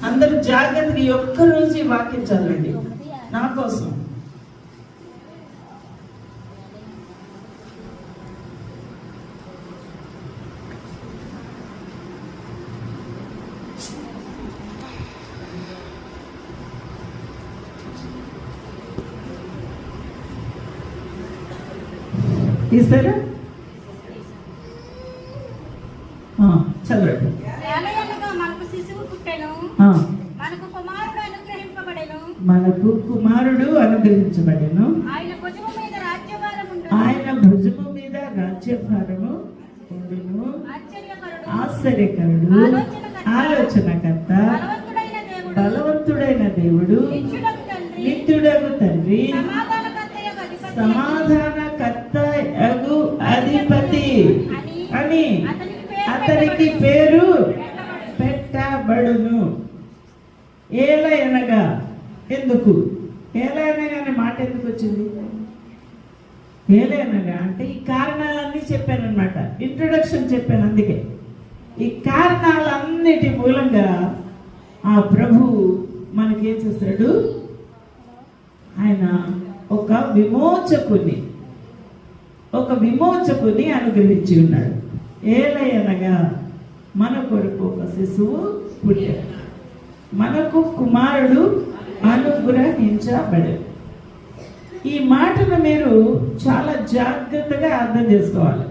అందరూ జాగ్రత్తగా ఈ ఒక్క రోజు ఈ వాక్యం చదవండి నా కోసం. తీస్తారా? చదవండి. మనకు కుమారుడు అనుగ్రహించబడెను, ఆయన భుజము మీద రాజ్యభారము ఉండును. ఆశ్చర్యకరుడు, ఆలోచనకర్త, బలవంతుడైన దేవుడు, నిత్యుడగు తండ్రి, సమాధానకర్తయగు అధిపతి అని అతనికి పేరు పెట్టబడును. ఏలయనగా, ఎందుకు ఏలయనగా అనే మాట ఎందుకు వచ్చింది? ఏలయనగా అంటే ఈ కారణాలన్నీ చెప్పాను అనమాట, ఇంట్రొడక్షన్ చెప్పాను. అందుకే ఈ కారణాలన్నిటి మూలంగా ఆ ప్రభు మనకేం చేశాడు? ఆయన ఒక విమోచకుని అనుగ్రహించి ఉన్నాడు. ఏలయనగా మన కొరకు ఒక శిశువు పుట్టాడు, మనకు కుమారుడు అనుగ్రహించబడెను. ఈ మాటను మీరు చాలా జాగ్రత్తగా అర్థం చేసుకోవాలి.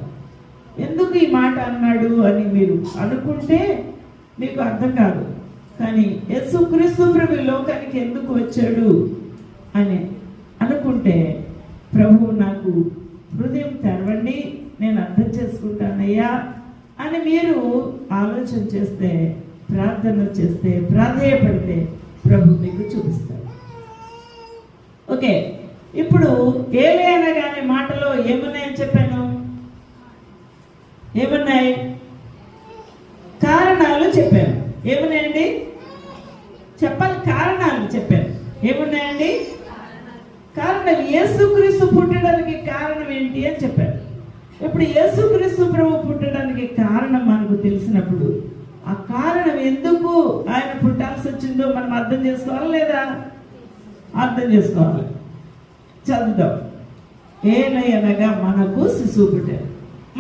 ఎందుకు ఈ మాట అన్నాడు అని మీరు అనుకుంటే మీకు అర్థం కాదు. కానీ యేసుక్రీస్తు ప్రభు లోకానికి ఎందుకు వచ్చాడు అని అనుకుంటే, ప్రభువు నాకు హృదయం తెరవండి, నేను అర్థం చేసుకుంటానయ్యా అని మీరు ఆలోచన చేస్తే, ప్రార్థన చేస్తే, ప్రాధేయపడితే ప్రభు మీకు చూపిస్తాడు. ఓకే, ఇప్పుడు ఏలైనా కానీ మాటలో ఏమున్నాయని చెప్పాను? ఏమున్నాయి? కారణాలు చెప్పాను. ఏమున్నాయండి? చెప్పాలి. కారణాలు చెప్పాను. ఏమున్నాయండి? కారణాలు. యేసుక్రీస్తు పుట్టడానికి కారణం ఏంటి అని చెప్పారు. ఇప్పుడు యేసుక్రీస్తు ప్రభు పుట్టడానికి కారణం మనకు తెలిసినప్పుడు, ఆ కారణం ఎందుకు ఆయన పుట్టాల్సి వచ్చిందో మనం అర్థం చేసుకోవాలి లేదా? అర్థం చేసుకోవాలి. చదువుదాం. ఏలయనగా మనకు శిశువు పుట్టాడు.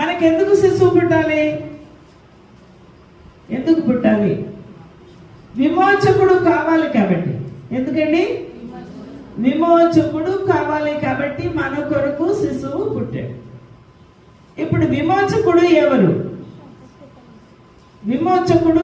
మనకెందుకు శిశువు పుట్టాలి? ఎందుకు పుట్టాలి? విమోచకుడు కావాలి కాబట్టి. ఎందుకండి? విమోచకుడు కావాలి కాబట్టి మన కొరకు శిశువు పుట్టాడు. ఇప్పుడు విమోచకుడు ఎవరు? విమోచకుడు